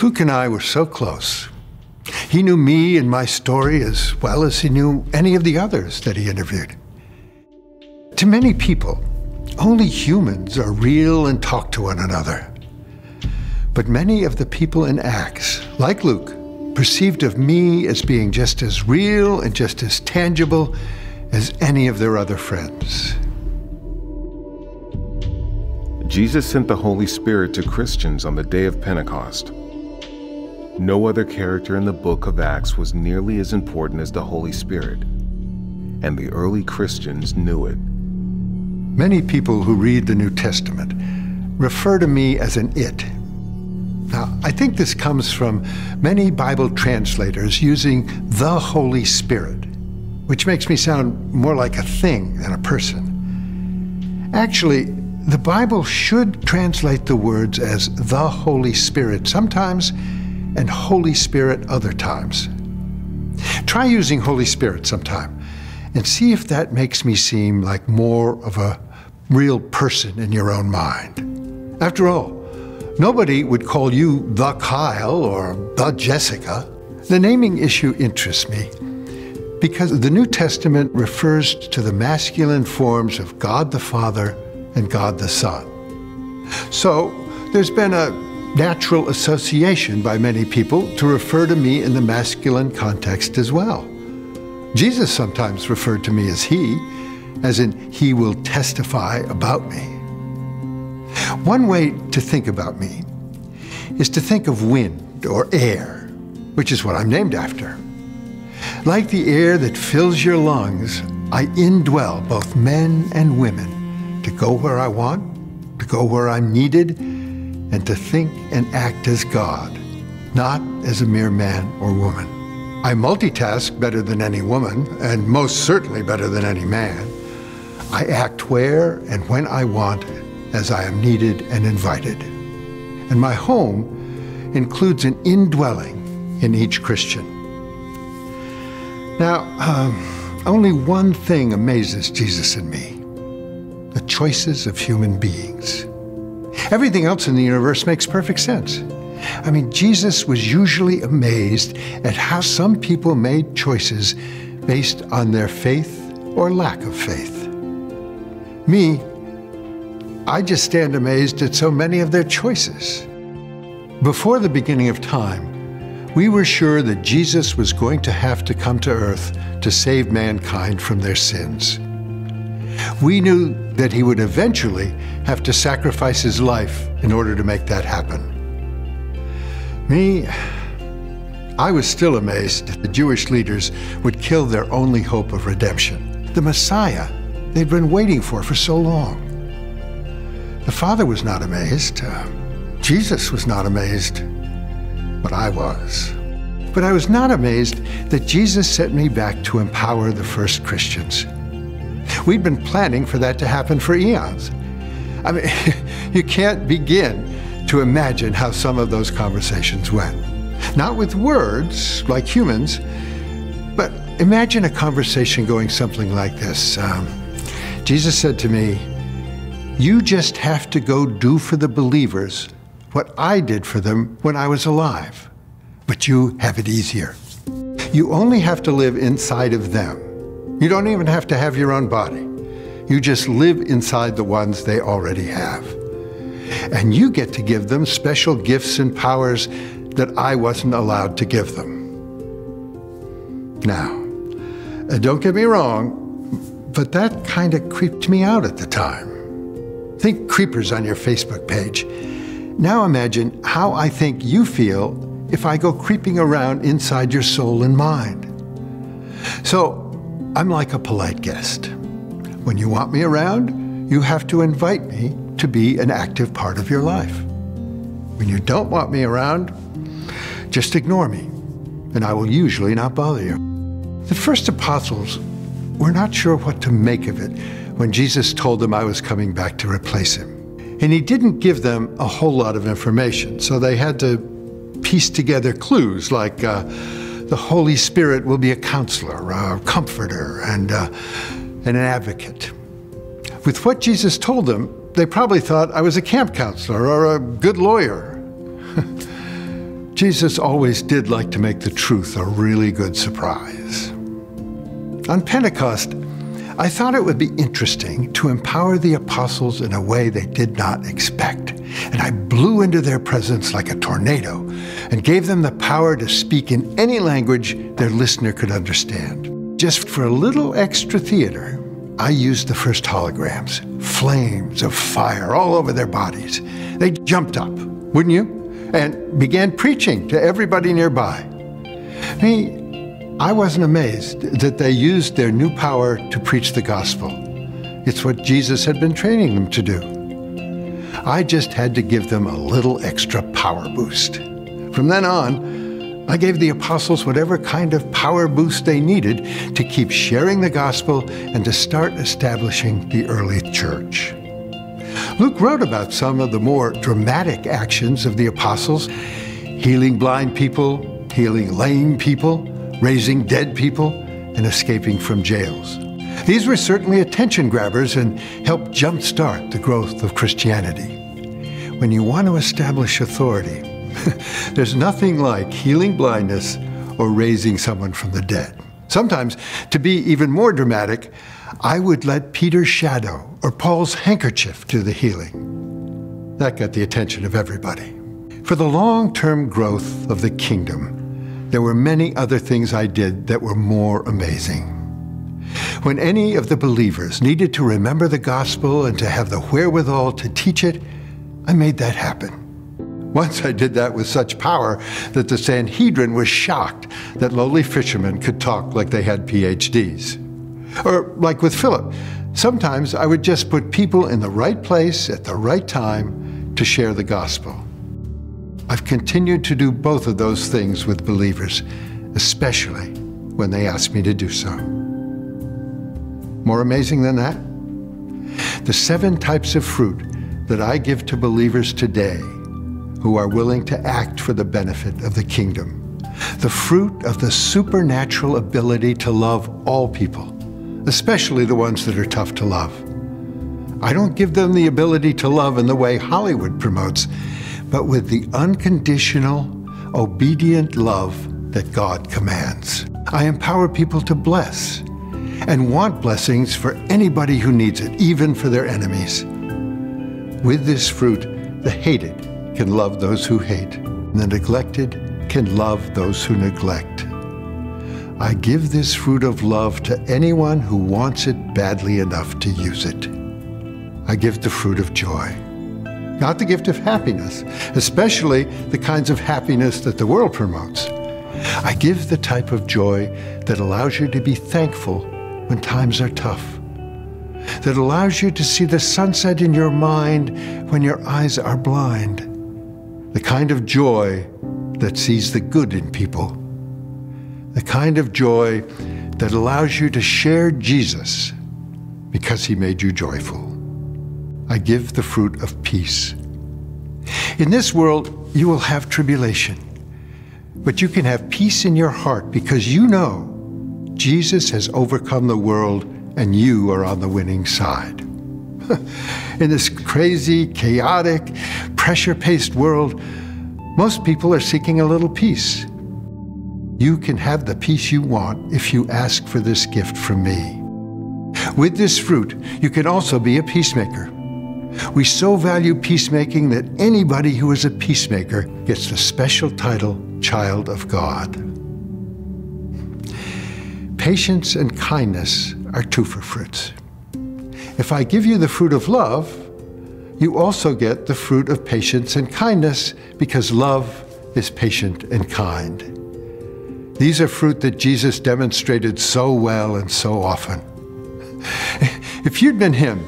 Luke and I were so close. He knew me and my story as well as he knew any of the others that he interviewed. To many people, only humans are real and talk to one another. But many of the people in Acts, like Luke, perceived of me as being just as real and just as tangible as any of their other friends. Jesus sent the Holy Spirit to Christians on the day of Pentecost. No other character in the book of Acts was nearly as important as the Holy Spirit, and the early Christians knew it. Many people who read the New Testament refer to me as an it. Now, I think this comes from many Bible translators using the Holy Spirit, which makes me sound more like a thing than a person. Actually, the Bible should translate the words as the Holy Spirit sometimes and Holy Spirit other times. Try using Holy Spirit sometime and see if that makes me seem like more of a real person in your own mind. After all, nobody would call you the Kyle or the Jessica. The naming issue interests me because the New Testament refers to the masculine forms of God the Father and God the Son. So there's been a natural association by many people to refer to me in the masculine context as well. Jesus sometimes referred to me as he, as in he will testify about me. One way to think about me is to think of wind or air, which is what I'm named after. Like the air that fills your lungs, I indwell both men and women to go where I want, to go where I'm needed, and to think and act as God, not as a mere man or woman. I multitask better than any woman, and most certainly better than any man. I act where and when I want, as I am needed and invited. And my home includes an indwelling in each Christian. Now, only one thing amazes Jesus and me: the choices of human beings. Everything else in the universe makes perfect sense. I mean, Jesus was usually amazed at how some people made choices based on their faith or lack of faith. Me, I just stand amazed at so many of their choices. Before the beginning of time, we were sure that Jesus was going to have to come to earth to save mankind from their sins. We knew that he would eventually have to sacrifice his life in order to make that happen. Me, I was still amazed that the Jewish leaders would kill their only hope of redemption, the Messiah they'd been waiting for so long. The Father was not amazed. Jesus was not amazed, but I was. But I was not amazed that Jesus sent me back to empower the first Christians. We'd been planning for that to happen for eons. I mean, you can't begin to imagine how some of those conversations went. Not with words, like humans, but imagine a conversation going something like this. Jesus said to me, "You just have to go do for the believers what I did for them when I was alive, but you have it easier. You only have to live inside of them. You don't even have to have your own body. You just live inside the ones they already have. And you get to give them special gifts and powers that I wasn't allowed to give them." Now, don't get me wrong, but that kind of creeped me out at the time. Think creepers on your Facebook page. Now imagine how I think you feel if I go creeping around inside your soul and mind. So, I'm like a polite guest. When you want me around, you have to invite me to be an active part of your life. When you don't want me around, just ignore me, and I will usually not bother you. The first apostles were not sure what to make of it when Jesus told them I was coming back to replace him. And he didn't give them a whole lot of information, so they had to piece together clues like the Holy Spirit will be a counselor, a comforter, and an advocate. With what Jesus told them, they probably thought I was a camp counselor or a good lawyer. Jesus always did like to make the truth a really good surprise. On Pentecost, I thought it would be interesting to empower the apostles in a way they did not expect. And I blew into their presence like a tornado and gave them the power to speak in any language their listener could understand. Just for a little extra theater, I used the first holograms, flames of fire all over their bodies. They jumped up, wouldn't you? And began preaching to everybody nearby. I wasn't amazed that they used their new power to preach the gospel. It's what Jesus had been training them to do. I just had to give them a little extra power boost. From then on, I gave the apostles whatever kind of power boost they needed to keep sharing the gospel and to start establishing the early church. Luke wrote about some of the more dramatic actions of the apostles: healing blind people, healing lame people, raising dead people, and escaping from jails. These were certainly attention grabbers and helped jumpstart the growth of Christianity. When you want to establish authority, there's nothing like healing blindness or raising someone from the dead. Sometimes, to be even more dramatic, I would let Peter's shadow or Paul's handkerchief do the healing. That got the attention of everybody. For the long-term growth of the kingdom, there were many other things I did that were more amazing. When any of the believers needed to remember the gospel and to have the wherewithal to teach it, I made that happen. Once I did that with such power that the Sanhedrin was shocked that lowly fishermen could talk like they had PhDs. Or like with Philip, sometimes I would just put people in the right place at the right time to share the gospel. I've continued to do both of those things with believers, especially when they ask me to do so. More amazing than that? The 7 types of fruit that I give to believers today who are willing to act for the benefit of the kingdom. The fruit of the supernatural ability to love all people, especially the ones that are tough to love. I don't give them the ability to love in the way Hollywood promotes, but with the unconditional, obedient love that God commands. I empower people to bless and want blessings for anybody who needs it, even for their enemies. With this fruit, the hated can love those who hate, and the neglected can love those who neglect. I give this fruit of love to anyone who wants it badly enough to use it. I give the fruit of joy, not the gift of happiness, especially the kinds of happiness that the world promotes. I give the type of joy that allows you to be thankful when times are tough, that allows you to see the sunset in your mind when your eyes are blind, the kind of joy that sees the good in people, the kind of joy that allows you to share Jesus because he made you joyful. I give the fruit of peace. In this world, you will have tribulation, but you can have peace in your heart because you know Jesus has overcome the world and you are on the winning side. In this crazy, chaotic, pressure-paced world, most people are seeking a little peace. You can have the peace you want if you ask for this gift from me. With this fruit, you can also be a peacemaker. We so value peacemaking that anybody who is a peacemaker gets the special title, Child of God. Patience and kindness are twofer fruits. If I give you the fruit of love, you also get the fruit of patience and kindness because love is patient and kind. These are fruit that Jesus demonstrated so well and so often. If you'd been him,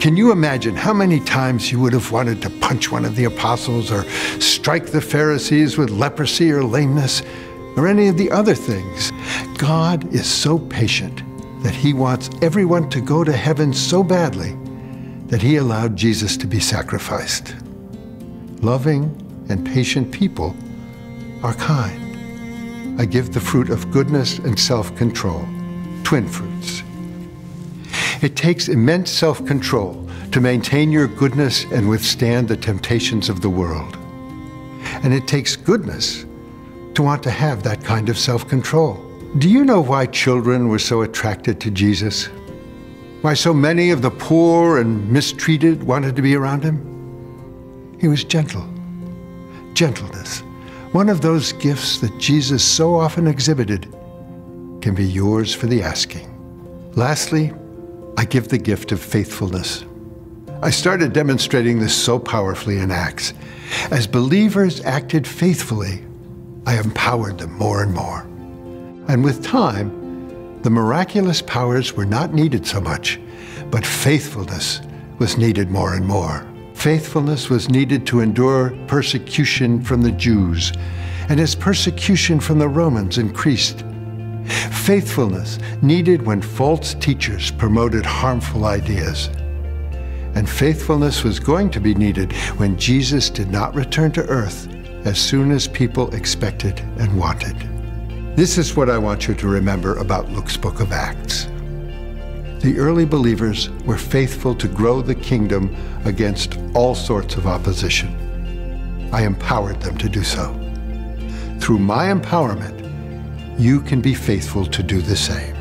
can you imagine how many times you would have wanted to punch one of the apostles or strike the Pharisees with leprosy or lameness or any of the other things? God is so patient that he wants everyone to go to heaven so badly that he allowed Jesus to be sacrificed. Loving and patient people are kind. I give the fruit of goodness and self-control, twin fruits. It takes immense self-control to maintain your goodness and withstand the temptations of the world. And it takes goodness to want to have that kind of self-control. Do you know why children were so attracted to Jesus? Why so many of the poor and mistreated wanted to be around him? He was gentle. Gentleness, one of those gifts that Jesus so often exhibited, can be yours for the asking. Lastly, I give the gift of faithfulness. I started demonstrating this so powerfully in Acts. As believers acted faithfully, I empowered them more and more. And with time, the miraculous powers were not needed so much, but faithfulness was needed more and more. Faithfulness was needed to endure persecution from the Jews, and as persecution from the Romans increased. Faithfulness needed when false teachers promoted harmful ideas. And faithfulness was going to be needed when Jesus did not return to earth as soon as people expected and wanted. This is what I want you to remember about Luke's book of Acts. The early believers were faithful to grow the kingdom against all sorts of opposition. I empowered them to do so. Through my empowerment, you can be faithful to do the same.